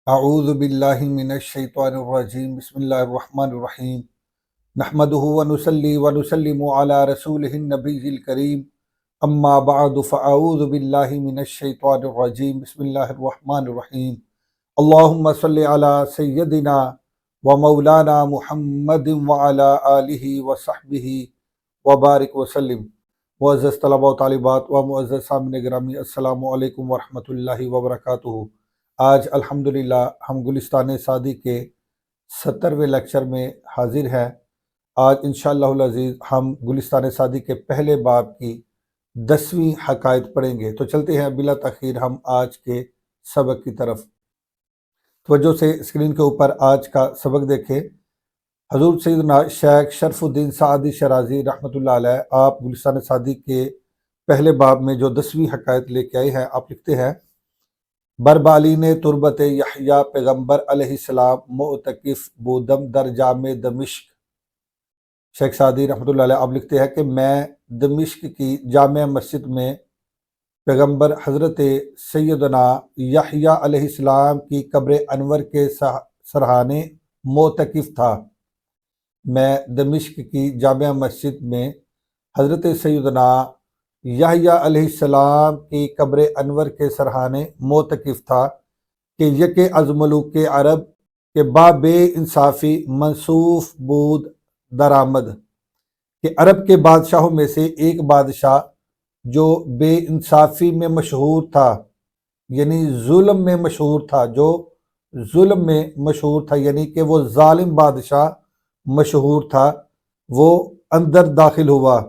اعوذ باللہ من الشیطان الرجیم بسم اللہ الرحمن الرحیم نحمدہ ونصلی ونسلم علی رسولہ النبی الکریم اما بعد فاعوذ باللہ من الشیطان الرجیم بسم اللہ الرحمن الرحیم اللہم صلی علی سیدنا و مولانا محمد وعلی آلہ وصحبہ وبارک وسلم۔ معزز طلباء و طالبات و معزز سامعین گرامی، السلام علیکم ورحمۃ اللہ وبرکاتہ۔ آج الحمدللہ ہم گلستان سعدی کے 70ویں لیکچر میں حاضر ہیں۔ آج انشاءاللہ العزیز ہم گلستان سعدی کے پہلے باب کی 10ویں حقائق پڑھیں گے۔ تو چلتے ہیں بلا تاخیر ہم آج کے سبق کی طرف۔ توجہ سے اسکرین کے اوپر آج کا سبق دیکھیں۔ حضور سیدنا شیخ شرف الدین سعدی شرازی رحمۃ اللہ علیہ آپ گلستان سعدی کے پہلے باب میں جو 10ویں حقائق لے کے آئے ہیں، آپ لکھتے ہیں: بربالین تربت یحییٰ پیغمبر علیہ السلام معتکف بودم در جامع دمشق۔ شیخ سعدی رحمۃ اللہ علیہ آپ لکھتے ہیں کہ میں دمشق کی جامع مسجد میں پیغمبر حضرت سیدنا یحییٰ علیہ السلام کی قبر انور کے سرحانے معتکف تھا۔ میں دمشق کی جامع مسجد میں حضرت سیدنا یحییٰ علیہ السلام کی قبر انور کے سرحانے معتکف تھا کہ یک از ملوک عرب کے باب انصافی منصوف بود درآمد، کہ عرب کے بادشاہوں میں سے ایک بادشاہ جو بے انصافی میں مشہور تھا، یعنی ظلم میں مشہور تھا، جو ظلم میں مشہور تھا، یعنی کہ وہ ظالم بادشاہ مشہور تھا، وہ اندر داخل ہوا۔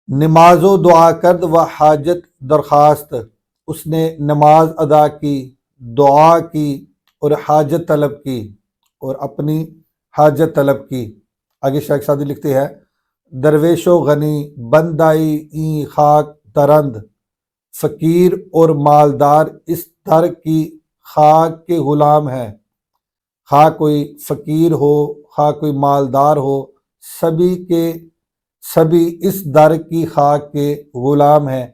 نماز و دعا کرد و حاجت درخواست، اس نے نماز ادا کی، دعا کی اور حاجت طلب کی، اور اپنی حاجت طلب کی۔ آگے شیخ سعدی لکھتے ہیں: درویش و غنی بندائی این خاک درند، فقیر اور مالدار اس در کی خاک کے غلام ہیں۔ خواہ کوئی فقیر ہو، خواہ کوئی مالدار ہو، سبھی اس در کی خاک کے غلام ہیں۔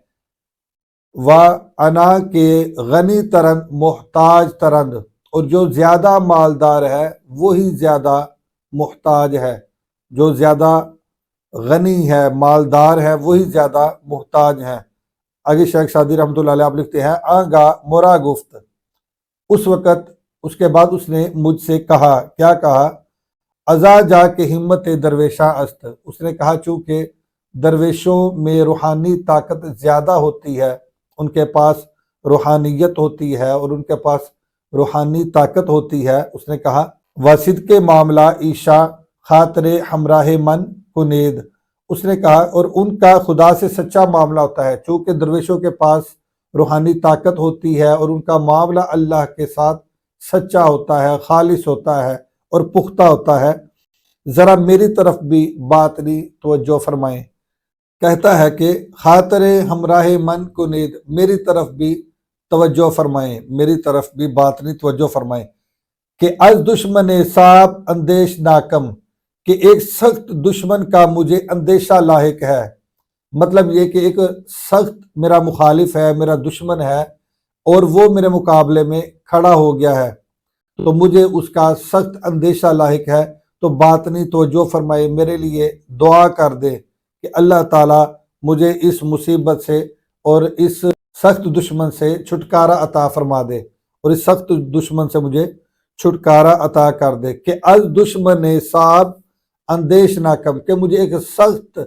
انا کے غنی ترند محتاج ترند، اور جو زیادہ مالدار ہے وہی زیادہ محتاج ہے، جو زیادہ غنی ہے مالدار ہے وہی زیادہ محتاج ہے۔ آگے شیخ سعدی رحمۃ اللہ علیہ آپ لکھتے ہیں: آگا مورا گفت، اس وقت اس کے بعد اس نے مجھ سے کہا، کیا کہا؟ ازا جا کے ہمت درویشاں است، اس نے کہا چونکہ درویشوں میں روحانی طاقت زیادہ ہوتی ہے، ان کے پاس روحانیت ہوتی ہے اور ان کے پاس روحانی طاقت ہوتی ہے، اس نے کہا واسد کے معاملہ عیشا خاطر ہمراہ من کنید، اس نے کہا اور ان کا خدا سے سچا معاملہ ہوتا ہے، چونکہ درویشوں کے پاس روحانی طاقت ہوتی ہے اور ان کا معاملہ اللہ کے ساتھ سچا ہوتا ہے، خالص ہوتا ہے اور پختہ ہوتا ہے۔ ذرا میری طرف بھی باطنی توجہ فرمائیں۔ کہتا ہے کہ خاطر ہمراہ من کنید، میری طرف بھی توجہ فرمائیں، میری طرف بھی باطنی توجہ فرمائیں کہ از دشمن صاحب اندیش ناکم، کہ ایک سخت دشمن کا مجھے اندیشہ لاحق ہے۔ مطلب یہ کہ ایک سخت میرا مخالف ہے، میرا دشمن ہے، اور وہ میرے مقابلے میں کھڑا ہو گیا ہے، تو مجھے اس کا سخت اندیشہ لاحق ہے۔ تو باطنی توجہ فرمائے، میرے لیے دعا کر دے کہ اللہ تعالیٰ مجھے اس مصیبت سے اور اس سخت دشمن سے چھٹکارا عطا فرما دے، اور اس سخت دشمن سے مجھے چھٹکارا عطا کر دے کہ از دشمن صاحب اندیش ناکم، کہ مجھے ایک سخت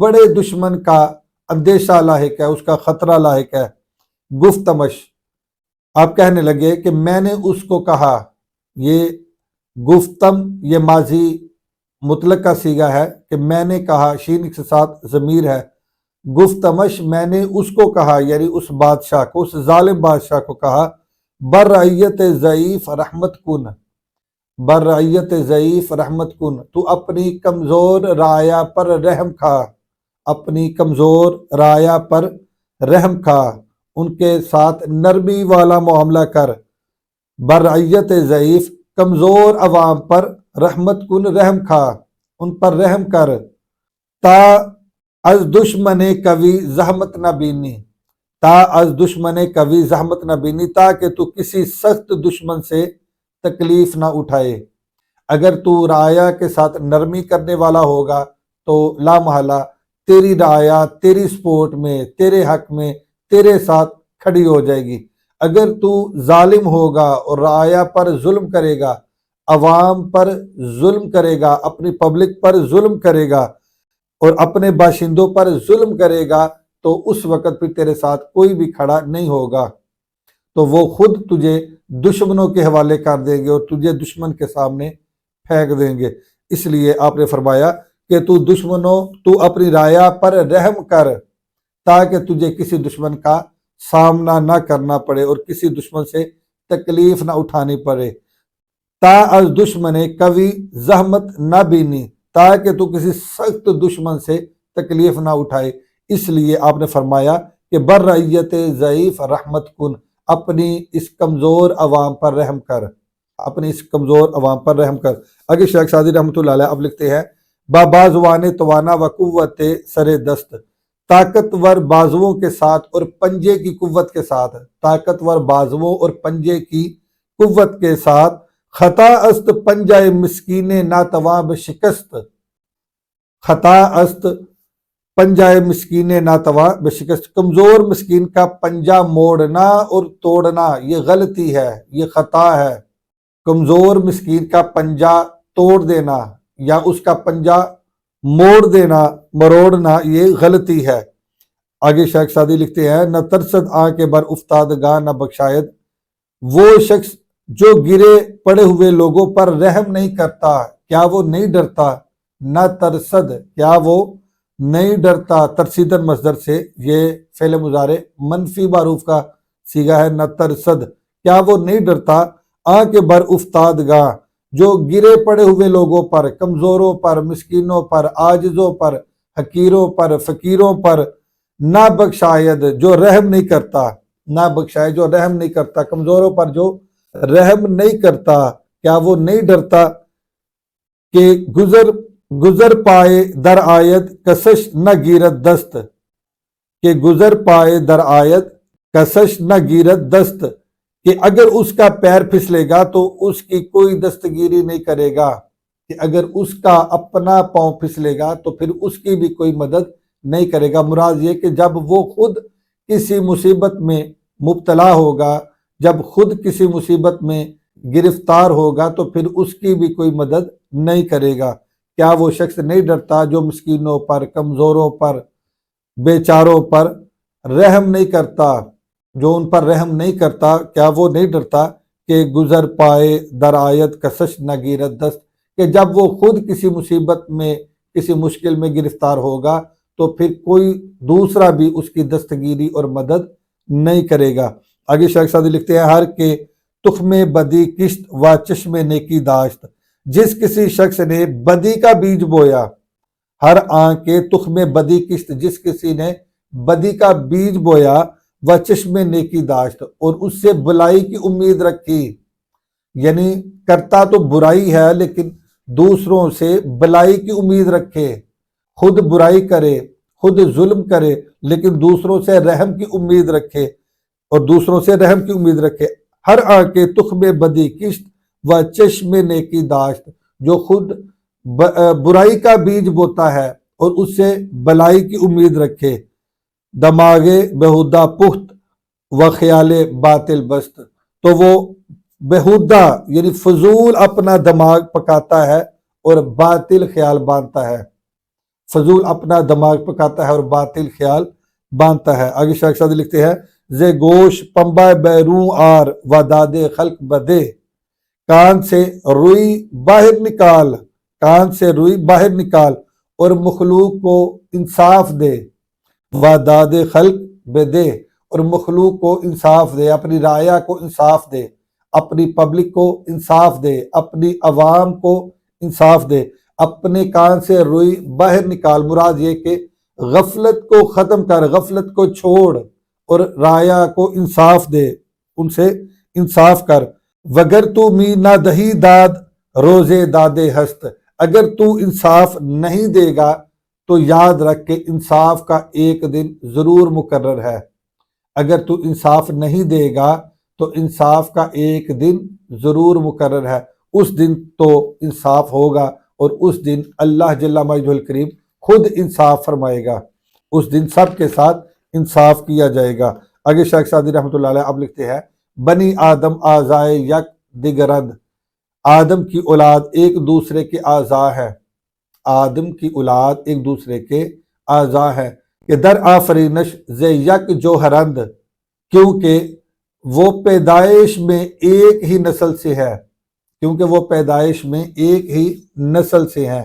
بڑے دشمن کا اندیشہ لاحق ہے، اس کا خطرہ لاحق ہے۔ گفتمش، آپ کہنے لگے کہ میں نے اس کو کہا، یہ گفتم یہ ماضی مطلق کا صیغہ ہے کہ میں نے کہا، شین کے ساتھ ضمیر ہے۔ گفتمش، میں نے اس کو کہا، یعنی اس بادشاہ کو، اس ظالم بادشاہ کو کہا، بر رعیت ضعیف رحمت کن، بر رعیت ضعیف رحمت کن، تو اپنی کمزور رعایا پر رحم کھا، اپنی کمزور رعایا پر رحم کھا، ان کے ساتھ نرمی والا معاملہ کر۔ بر رعیت ضعیف، کمزور عوام پر، رحمت کن رحم کھا، ان پر رحم کر۔ تا از دشمن قوی زحمت نہ بینی، تا از دشمن قوی زحمت نہ بینی، تاکہ تو کسی سخت دشمن سے تکلیف نہ اٹھائے۔ اگر تو رعایا کے ساتھ نرمی کرنے والا ہوگا تو لا محالہ تیری رعایا تیری سپورٹ میں، تیرے حق میں تیرے ساتھ کھڑی ہو جائے گی۔ اگر تو ظالم ہوگا اور رعایا پر ظلم کرے گا، عوام پر ظلم کرے گا، اپنی پبلک پر ظلم کرے گا اور اپنے باشندوں پر ظلم کرے گا، تو اس وقت پھر تیرے ساتھ کوئی بھی کھڑا نہیں ہوگا، تو وہ خود تجھے دشمنوں کے حوالے کر دیں گے اور تجھے دشمن کے سامنے پھینک دیں گے۔ اس لیے آپ نے فرمایا کہ تو اپنی رعایا پر رحم کر، تاکہ تجھے کسی دشمن کا سامنا نہ کرنا پڑے اور کسی دشمن سے تکلیف نہ اٹھانی پڑے۔ تا از دشمن کبھی زحمت نہ بینی، تاکہ تو کسی سخت دشمن سے تکلیف نہ اٹھائے۔ اس لیے آپ نے فرمایا کہ بر رعیت ضعیف رحمت کن، اپنی اس کمزور عوام پر رحم کر، اپنی اس کمزور عوام پر رحم کر۔ آگے شیخ سعدی رحمۃ اللہ علیہ اب لکھتے ہیں بازوان توانا و قوت سر دست، طاقتور بازوؤں کے ساتھ اور پنجے کی قوت کے ساتھ، طاقتور بازوؤں اور پنجے کی قوت کے ساتھ، خطا است پنجہ مسکین ناتواں بشکست، خطا است پنجہ مسکین ناتواں بشکست، کمزور مسکین کا پنجہ موڑنا اور توڑنا یہ غلطی ہے، یہ خطا ہے۔ کمزور مسکین کا پنجہ توڑ دینا یا اس کا پنجہ موڑ دینا، مروڑنا یہ غلطی ہے۔ آگے شیخ سعدی لکھتے ہیں نہ ترسد آنکھ بر افتادگاں نہ بخشاید، وہ شخص جو گرے پڑے ہوئے لوگوں پر رحم نہیں کرتا، کیا وہ نہیں ڈرتا؟ نہ ترسد، کیا وہ نہیں ڈرتا؟ ترسیدن مصدر سے یہ فعل مضارع منفی معروف کا صیغہ ہے، نہ ترسد، کیا وہ نہیں ڈرتا؟ آنکھ بر افتادگاں، جو گرے پڑے ہوئے لوگوں پر، کمزوروں پر، مسکینوں پر، عاجزوں پر، حقیروں پر، فقیروں پر، نہ بخشاید، جو رحم نہیں کرتا، نہ بخشاید جو رحم نہیں کرتا، کمزوروں پر جو رحم نہیں کرتا، کیا وہ نہیں ڈرتا کہ گزر پائے در آیت کسش نہ گیرت دست، کہ گزر پائے در آیت کسش نہ گیرت دست، کہ اگر اس کا پیر پھسلے گا تو اس کی کوئی دستگیری نہیں کرے گا، کہ اگر اس کا اپنا پاؤں پھسلے گا تو پھر اس کی بھی کوئی مدد نہیں کرے گا۔ مراد یہ کہ جب وہ خود کسی مصیبت میں مبتلا ہوگا، جب خود کسی مصیبت میں گرفتار ہوگا تو پھر اس کی بھی کوئی مدد نہیں کرے گا۔ کیا وہ شخص نہیں ڈرتا جو مسکینوں پر، کمزوروں پر، بیچاروں پر رحم نہیں کرتا، جو ان پر رحم نہیں کرتا، کیا وہ نہیں ڈرتا کہ گزر پائے در آیت کسش نہ گیرت دست، کہ جب وہ خود کسی مصیبت میں، کسی مشکل میں گرفتار ہوگا تو پھر کوئی دوسرا بھی اس کی دستگیری اور مدد نہیں کرے گا۔ آگے شیخ سعدی لکھتے ہیں ہر کے تخم بدی کشت و چشم نیکی داشت، جس کسی شخص نے بدی کا بیج بویا، ہر آنکھ کے تخم بدی کشت، جس کسی نے بدی کا بیج بویا، وہ چشم نیکی داشت، اور اس سے بلائی کی امید رکھی، یعنی کرتا تو برائی ہے لیکن دوسروں سے بلائی کی امید رکھے، خود برائی کرے، خود ظلم کرے لیکن دوسروں سے رحم کی امید رکھے، اور دوسروں سے رحم کی امید رکھے۔ ہر آنکھ کے تخم بدی کشت و چشم نیکی داشت، جو خود برائی کا بیج بوتا ہے اور اس سے بلائی کی امید رکھے۔ دماغ بہودہ پخت و خیال باطل بست، تو وہ بہودہ یعنی فضول اپنا دماغ پکاتا ہے اور باطل خیال باندھتا ہے، فضول اپنا دماغ پکاتا ہے اور باطل خیال باندھتا ہے۔ آگے شیخ سعدی لکھتے ہیں زے گوش پمبا بیروں آر و دادے خلق بدے، کان سے روئی باہر نکال، کان سے روئی باہر نکال اور مخلوق کو انصاف دے، و داد خلق بدے، اور مخلوق کو انصاف دے، اپنی رعایا کو انصاف دے، اپنی پبلک کو انصاف دے، اپنی عوام کو انصاف دے۔ اپنے کان سے روئی باہر نکال، مراد یہ کہ غفلت کو ختم کر، غفلت کو چھوڑ اور رعایا کو انصاف دے، ان سے انصاف کر۔ وگر تو می نہ دہی داد روزے دادے ہست، اگر تو انصاف نہیں دے گا تو یاد رکھ کہ انصاف کا ایک دن ضرور مقرر ہے۔ اگر تو انصاف نہیں دے گا تو انصاف کا ایک دن ضرور مقرر ہے، اس دن تو انصاف ہوگا، اور اس دن اللہ جل مجدہ الکریم خود انصاف فرمائے گا، اس دن سب کے ساتھ انصاف کیا جائے گا۔ آگے شیخ سعدی رحمۃ اللہ علیہ اب لکھتے ہیں، بنی آدم اعضائے یک دیگرند، آدم کی اولاد ایک دوسرے کے اعضاء ہے، آدم کی اولاد ایک دوسرے کے اعضاء ہے، کہ در آفرینش ز یک جوہرند، کیونکہ وہ پیدائش میں ایک ہی نسل سے ہے، کیونکہ وہ پیدائش میں ایک ہی نسل سے ہیں،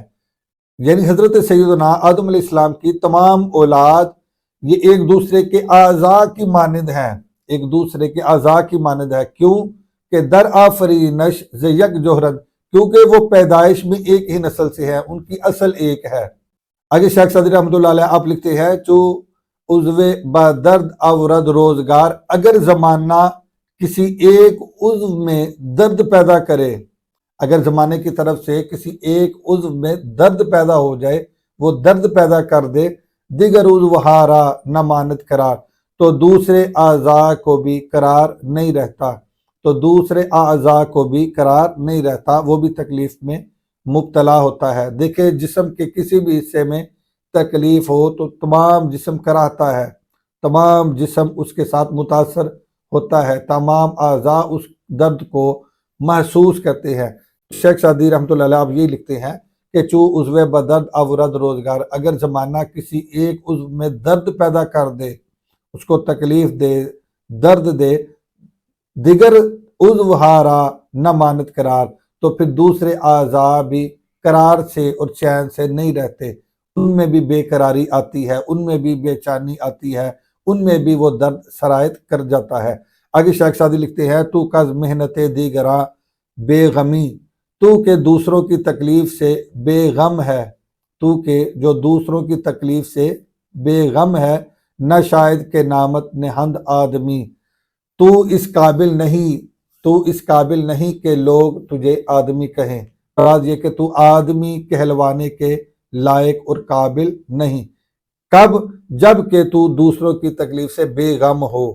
یعنی حضرت سیدنا آدم علیہ السلام کی تمام اولاد یہ ایک دوسرے کے اعضاء کی مانند ہیں، ایک دوسرے کے اعضاء کی مانند ہے۔ کیوں کہ در آفرینش ز یک جوہرند، کیونکہ وہ پیدائش میں ایک ہی نسل سے ہیں، ان کی اصل ایک ہے۔ آگے شیخ صدر رحمۃ اللہ علیہ آپ لکھتے ہیں، جو عضو با درد آورد روزگار، اگر زمانہ کسی ایک عضو میں درد پیدا کرے، اگر زمانے کی طرف سے کسی ایک عضو میں درد پیدا ہو جائے، وہ درد پیدا کر دے، دیگر عضو ہارا نہ مانت قرار، تو دوسرے اعضاء کو بھی قرار نہیں رہتا، تو دوسرے اعضاء کو بھی قرار نہیں رہتا، وہ بھی تکلیف میں مبتلا ہوتا ہے۔ دیکھیں جسم کے کسی بھی حصے میں تکلیف ہو تو تمام جسم کراہتا ہے، تمام جسم اس کے ساتھ متاثر ہوتا ہے، تمام اعضاء اس درد کو محسوس کرتے ہیں۔ شیخ سعدی رحمۃ اللہ علیہ آپ یہ لکھتے ہیں کہ چو عضو بدرد اورد روزگار، اگر زمانہ کسی ایک عضو میں درد پیدا کر دے، اس کو تکلیف دے، درد دے، دیگر عضو ہارا نہ مانت قرار، تو پھر دوسرے اعضاء بھی قرار سے اور چین سے نہیں رہتے، ان میں بھی بے قراری آتی ہے، ان میں بھی بے چینی آتی ہے، ان میں بھی وہ درد سرایت کر جاتا ہے۔ آگے شیخ سعدی لکھتے ہیں، تو کز محنت دیگراں بے غمی، تو کہ دوسروں کی تکلیف سے بے غم ہے، تو کہ جو دوسروں کی تکلیف سے بے غم ہے، نہ شاید کہ نامت نہند آدمی، تو اس قابل نہیں کہ لوگ تجھے آدمی کہیں، راز یہ کہ تو آدمی کہلوانے کے لائق اور قابل نہیں۔ کب؟ جب کہ تو دوسروں کی تکلیف سے بے غم ہو،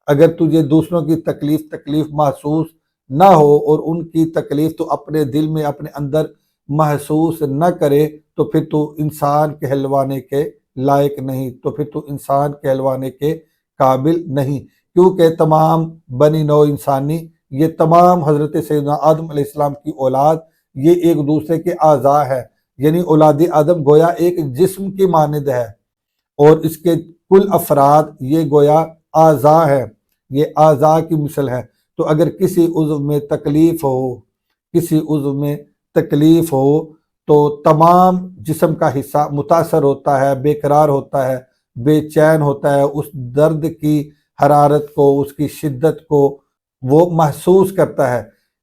اگر تجھے دوسروں کی تکلیف محسوس نہ ہو اور ان کی تکلیف تو اپنے دل میں اپنے اندر محسوس نہ کرے، تو پھر تو انسان کہلوانے کے لائق نہیں، تو پھر تو انسان کہلوانے کے قابل نہیں، کیونکہ تمام بنی نوع انسانی، یہ تمام حضرت سیدنا آدم علیہ السلام کی اولاد، یہ ایک دوسرے کے اعضاء ہے، یعنی اولاد آدم گویا ایک جسم کی مانند ہے، اور اس کے کل افراد یہ گویا اعضاء ہے، یہ اعضاء کی مثل ہے۔ تو اگر کسی عضو میں تکلیف ہو تو تمام جسم کا حصہ متاثر ہوتا ہے، بے قرار ہوتا ہے، بے چین ہوتا ہے، اس درد کی حرارت کو، اس کی شدت کو وہ محسوس کرتا ہے۔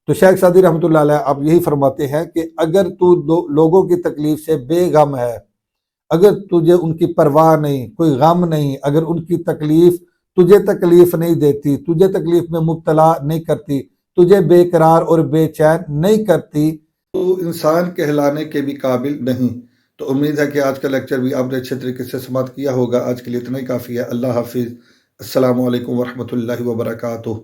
تو شیخ سعدی رحمۃ اللہ علیہ آپ یہی فرماتے ہیں کہ اگر تو لوگوں کی تکلیف سے بے غم ہے، اگر تجھے ان کی پرواہ نہیں، کوئی غم نہیں، اگر ان کی تکلیف تجھے تکلیف نہیں دیتی، تجھے تکلیف میں مبتلا نہیں کرتی، تجھے بے قرار اور بے چین نہیں کرتی، تو انسان کہلانے کے بھی قابل نہیں۔ تو امید ہے کہ آج کا لیکچر بھی آپ نے اچھے طریقے سے سماعت کیا ہوگا۔ آج کے لیے اتنا ہی کافی ہے۔ اللہ حافظ۔ السلام علیکم ورحمۃ اللہ وبرکاتہ۔